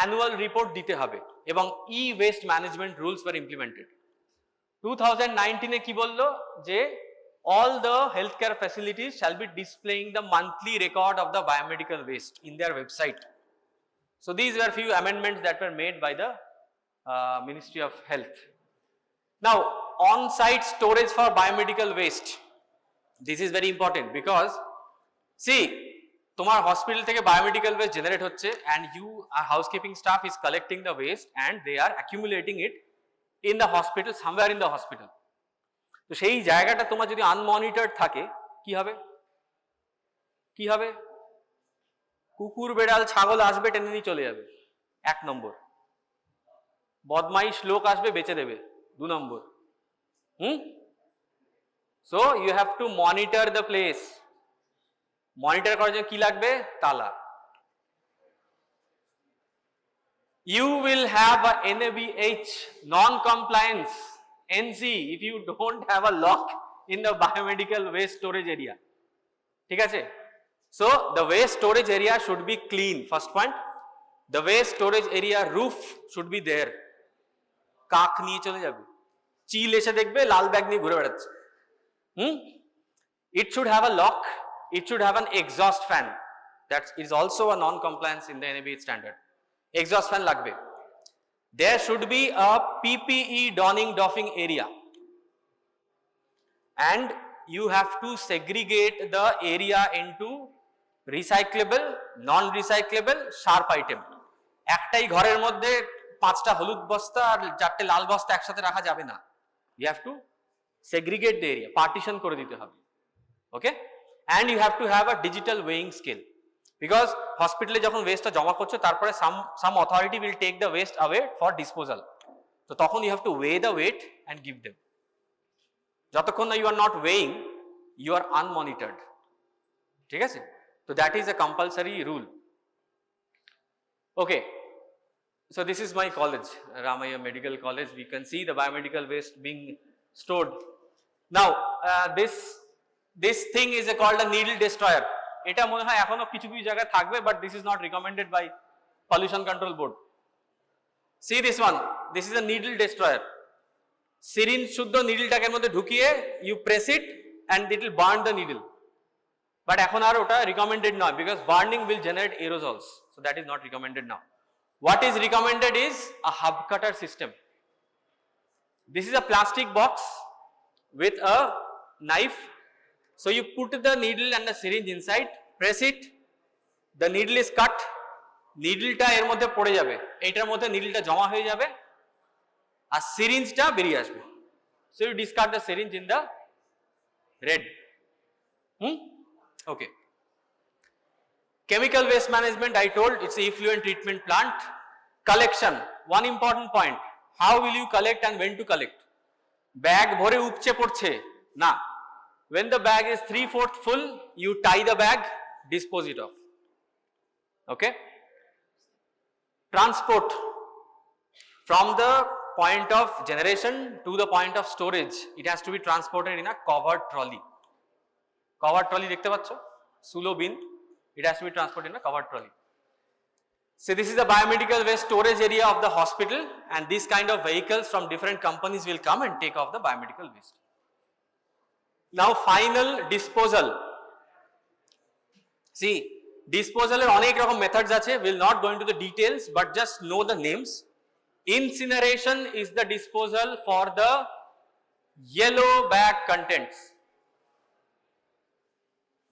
A: Annual report dite hobe ebong e-waste management rules were implemented. 2019 e ki bollo? Je all the healthcare facilities shall be displaying the monthly record of the biomedical waste in their website. So these were few amendments that were made by the Ministry of Health. Now, on-site storage for biomedical waste. This is very important because, see, তোমার hospital থেকে biomedical waste generate হচ্ছে and you, housekeeping staff is collecting the waste and they are accumulating it in the hospital, somewhere in the hospital. তো সেই জায়গাটা তোমার যদি আনমনিটরড থাকে কি হবে? কি হবে? কুকুর বেড়াল ছাগল আসবে, টেনে নিয়ে চলে যাবে, 1 নম্বর। বদমাইশ লোক আসবে, বেচে দেবে, 2 নম্বর। So you have to monitor the place. Monitor করার জন্য কি লাগবে? তালা। You will have a NABH, non-compliance, NC, if you don't have a lock in the biomedical waste storage area. ঠিক আছে? So the waste storage area should be clean, first point. The waste storage area roof should be there. কাক নিয়ে চলে যাবে, চিল এসে দেখবে লাল bag নিয়ে ঘুরে বেড়াচ্ছে, It should have a lock, it should have an exhaust fan. That is also a non-compliance in the NABH standard. Exhaust fan lagbe. There should be a PPE donning doffing area, and you have to segregate the area into recyclable, non-recyclable, sharp item. একটাই ঘরের মধ্যে 5টা হলুদ বস্তা আর 4টে লাল বস্তা একসাথে রাখা যাবে না। You have to segregate the area, partition করে দিতে হবে। Okay? And you have to have a digital weighing scale, because hospital যখন ওয়েস্টটা জমা করছো তারপরে some authority will take the waste away for disposal. So তখন you have to weigh the weight and give them. যতক্ষণ না you are not weighing, you are unmonitored. ঠিক আছে? So that is a compulsory rule. Okay. So this is my college, Ramaya Medical College. We can see the biomedical waste being stored. Now this thing is called a needle destroyer. এটা মনে হয় এখনো কিছু কিছু জায়গায় থাকবে, but this is not recommended by Pollution Control Board. See this one. This is a needle destroyer. Syringe শুদ্ধ নিডলটাকে মধ্যে ঢুকিয়ে you press it and it will burn the needle. But এখন আর ওটা recommended নয়, because burning will generate aerosols. So that is not recommended now. What is recommended is a hub cutter system. This is a plastic box with a knife. So you put the needle and the syringe inside, press it, the needle is cut, needleটা এর মধ্যে পড়ে যাবে, এইটার মধ্যে needleটা জমা হয়ে যাবে আর syringeটা বেরিয়ে আসবে। So you discard the syringe in the red. Okay. Chemical waste management, I told, it's a effluent treatment plant. Collection, one important point. How will you collect and when to collect? Bag ভরে উপচে পড়ছে না। When the bag is 3/4 full, you tie the bag, dispose it off. Okay? Transport, from the point of generation to the point of storage, it has to be transported in a covered trolley. Covered trolley দেখতে পাচ্ছ? Sulo bin. It has to be transported in a covered trolley. So this is the biomedical waste storage area of the hospital, and these kind of vehicles from different companies will come and take off the biomedical waste. Now final disposal. See, disposal এর অনেক রকম methods আছে, will not go into the details, but just know the names. Incineration is the disposal for the yellow bag contents,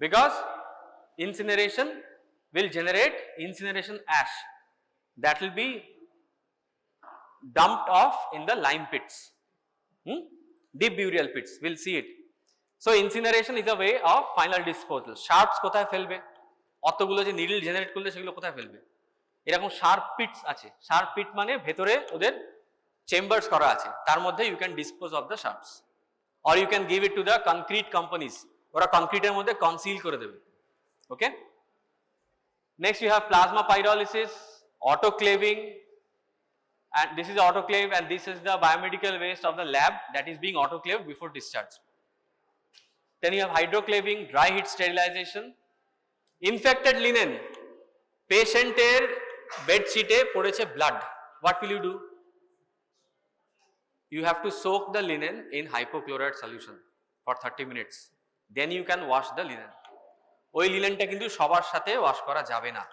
A: because incineration will generate incineration ash that will be dumped off in the lime pits, deep burial pits. We'll see it. So incineration is a way of final disposal. Sharps কোথায় ফেলবে? অতগুলো যে needle generate করলে সেগুলো কোথায় ফেলবে? এরকম sharp পিটস আছে। শার্প পিট মানে ভেতরে ওদের চেম্বারস করা আছে, তার মধ্যে you can dispose of the sharps, or you can give it to the concrete companies. ওরা কংক্রিটের মধ্যে কনসিল করে দেবে। Okay? Next you have plasma pyrolysis, autoclaving, and this is autoclave, and this is the biomedical waste of the lab that is being autoclaved before discharge. Then you have hydroclaving, dry heat sterilization. Infected linen, patient এর bedsheet-এ পড়েছে blood. What will you do? You have to soak the linen in hypochlorite solution for 30 minutes. Then you can wash the linen. ওই লিনেনটা কিন্তু সবার সাথে wash করা যাবে না।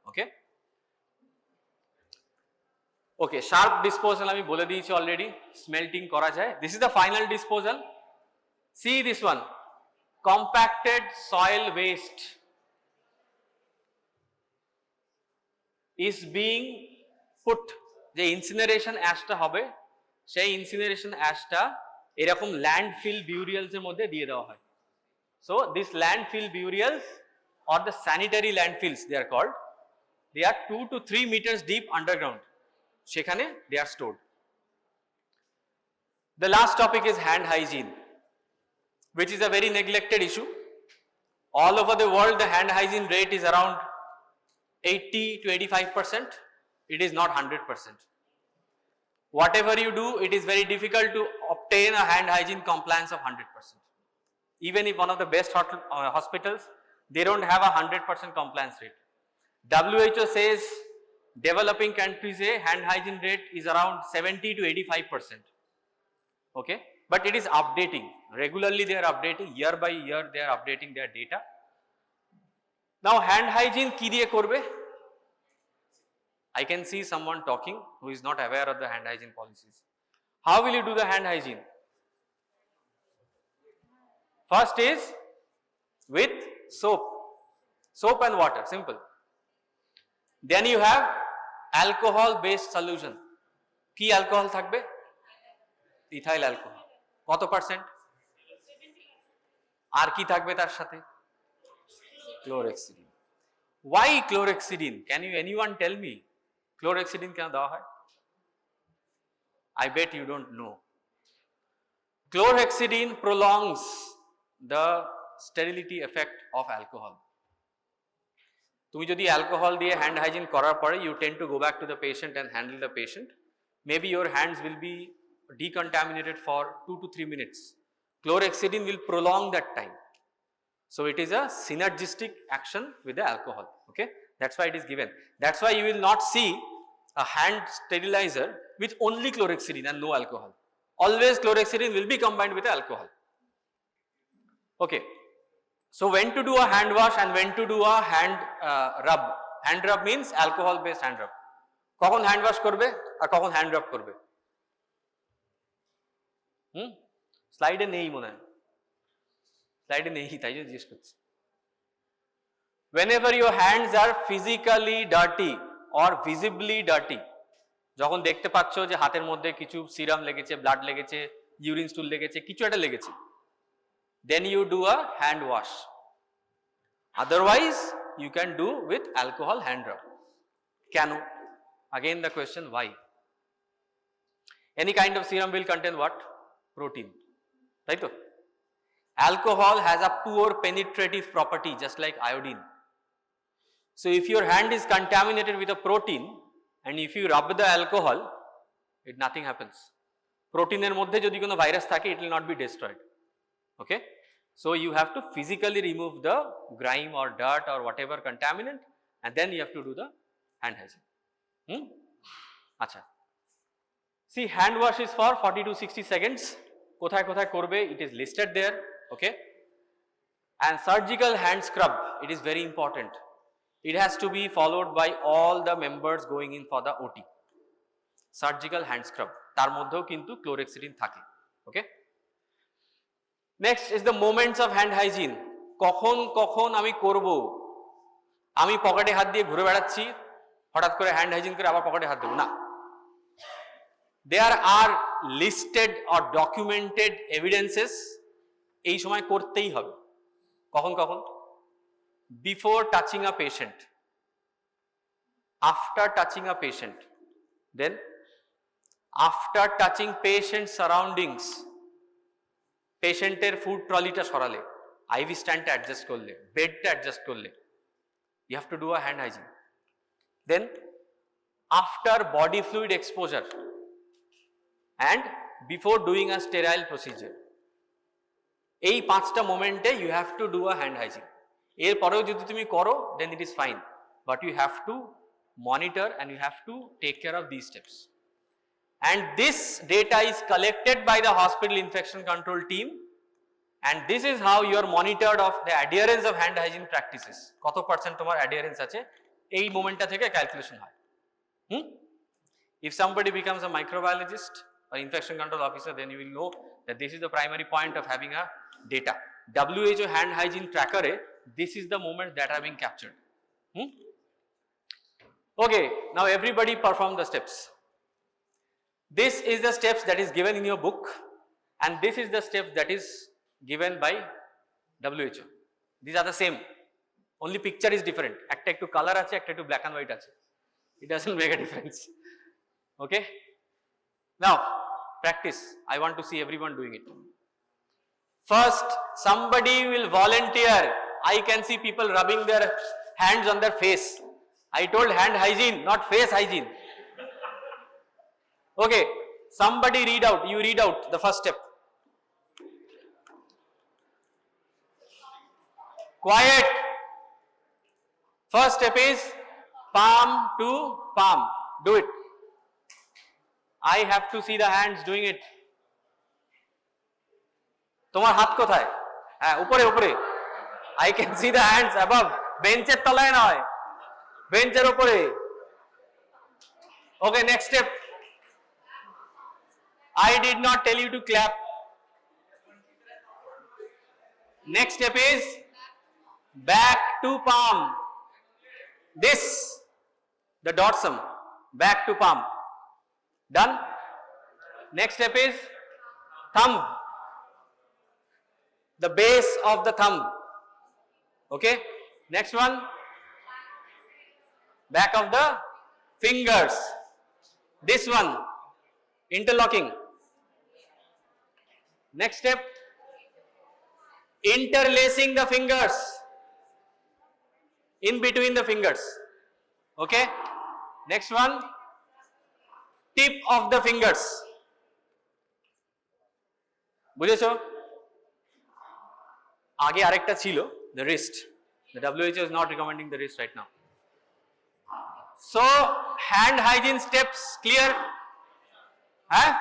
A: ওকে ওকে sharp disposal আমি বলে দিয়েছি অলরেডি, স্মেল্টিং করা যায়। This is the final disposal. C this one, compacted soil West is being put. যে ইনসিনারেশন অ্যাশটা হবে, সেই ইনসিনারেশন অ্যাশটা এরকম ল্যান্ডফিল বিউরিয়ালস এর মধ্যে দিয়ে দেওয়া হয়। So these landfill burials, or the sanitary landfills they are called, they are 2 to 3 meters deep underground. সেখানে they are stored. The last topic is hand hygiene, which is a very neglected issue. All over the world the hand hygiene rate is around 80 to 85%. It is not 100%. Whatever you do, it is very difficult to obtain a hand hygiene compliance of 100%. Even if one of the best hospitals, they don't have a 100% compliance rate. WHO says developing countries hand hygiene rate is around 70 to 85%. Okay, but it is updating. Regularly they are updating, year by year they are updating their data. Now hand hygiene ki diye korbe? I can see someone talking who is not aware of the hand hygiene policies. How will you do the hand hygiene? First is with soap and water, simple. Then you have alcohol based solution. Ki alcohol thakbe? Ethyl alcohol. Koto percent? Ar ki thakbe tar sathe? Chlorhexidine. Why chlorhexidine? Can anyone tell me? Chlorhexidine kya dawa hai? I bet you don't know. Chlorhexidine prolongs the sterility effect of alcohol. তুমি যদি alcohol দিয়ে hand hygiene করার পরে you tend to go back to the patient and handle the patient. Maybe your hands will be decontaminated for 2 to 3 minutes. Chlorhexidine will prolong that time. So it is a synergistic action with the alcohol. Okay, that's why it is given. That's why you will not see a hand sterilizer with only chlorhexidine and no alcohol. Always chlorhexidine will be combined with alcohol. Okay, so when to do a hand wash and when to do a hand rub. Hand rub means alcohol based hand rub. কখন hand wash করবে আর কখন hand rub করবে? স্লাইডে নেই মনে হয়, স্লাইডে নেই তাই জন্য জিজ্ঞেস করছি। Whenever your hands are physically dirty or visibly dirty, যখন দেখতে পাচ্ছ যে হাতের মধ্যে কিছু সিরাম লেগেছে, ব্লাড লেগেছে, ইউরিন স্টুল লেগেছে, কিছু একটা লেগেছে, then you do a hand wash. Otherwise you can do with alcohol hand rub. Can? Again the question, why? Any kind of serum will contain what? Protein, right? Alcohol has a poor penetrative property just like iodine. So if your hand is contaminated with a protein and if you rub the alcohol, nothing happens. Protein er moddhe jodi kono virus thake, it will not be destroyed. Okay, so you have to physically remove the grime or dirt or whatever contaminant and then you have to do the hand hygiene. Acha, see, hand wash is for 40 to 60 seconds. Kothay kothay korbe, it is listed there. Okay, and surgical hand scrub, it is very important. It has to be followed by all the members going in for the OT. Surgical hand scrub, tar moddheo kintu chlorhexidine thake. Okay, next is the moments of hand hygiene. কখন কখন আমি করব? আমি পকেটে হাত দিয়ে ঘুরে বেড়াচ্ছি, হঠাৎ করে হ্যান্ড হাইজিন করে আবার পকেটে হাত দেব না। There are listed or documented evidences এই সময় করতেই হবে। কখন কখন? Before touching a patient, after touching a patient, then after touching patient surroundings, পেশেন্টের ফুড ট্রলিটা সরালে, আইভি স্ট্যান্ডটা অ্যাডজাস্ট করলে, বেডটা অ্যাডজাস্ট করলে, you have to do a hand hygiene. Then after body fluid exposure and before doing a sterile procedure, এই পাঁচটা মোমেন্টে you have to do a hand hygiene. এর পরেও যদি তুমি করো then it is fine, but you have to monitor and you have to take care of these steps. And this data is collected by the hospital infection control team and this is how you are monitored of the adherence of hand hygiene practices. কত percent তোমার adherence আছে এই মোমেন্টটা থেকে calculation হয়। If somebody becomes a microbiologist or infection control officer, then you will know that this is the primary point of having a data. WHO hand hygiene tracker, this is the moment that are being captured. Okay, now everybody perform the steps. This is the steps that is given in your book and this is the steps that is given by WHO. These are the same, only picture is different. Ekta ekটু color আছে, ekta ekটু black and white আছে. It doesn't make a difference. Okay, now practice. I want to see everyone doing it. First, somebody will volunteer. I can see people rubbing their hands on their face. I told hand hygiene, not face hygiene. Okay, somebody read out, you read out the first step. Quiet. First step is palm to palm. Do it. I have to see the hands doing it. তোমার হাত কোথায়? হ্যাঁ, উপরে উপরে। I can see the hands above. বেঞ্চের তলায় নয়, বেঞ্চের উপরে। Okay, next step. I did not tell you to clap. Next step is back to palm. This, the dorsum, back to palm. Done? Next step is thumb, the base of the thumb. Okay? Next one, back of the fingers. This one, interlocking. Next step, interlacing the fingers in between the fingers. Okay? Next one, tip of the fingers. বুঝেছো? আগে আরেকটা ছিল, the wrist. The WHO is not recommending the wrist right now. So, hand hygiene steps clear? হ্যাঁ?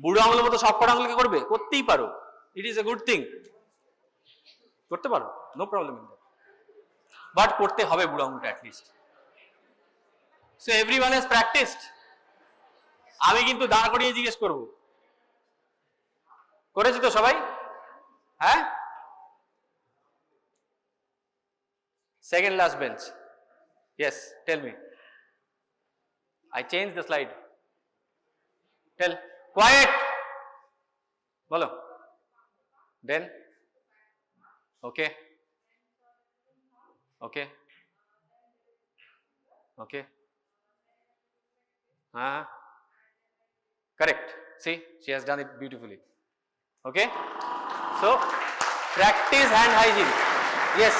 A: বুড়ো আঙুলের মতো সব কটা আঙুলকে করবে? করতেই পারো। It is a good thing. করতে পারো, no problem in that. But করতে হবে বুড়ো আঙুলটা at least. So everyone has practiced. আমি কিন্তু দাঁড় করিয়ে জিজ্ঞেস করব, করেছি তো সবাই? হ্যাঁ? Second last bench. Yes, tell me. I changed the slide. Tell. Quiet. বলো. Then. Okay. Okay. Okay. Correct. See, she has done it beautifully. Okay. So, practice hand hygiene. Yes.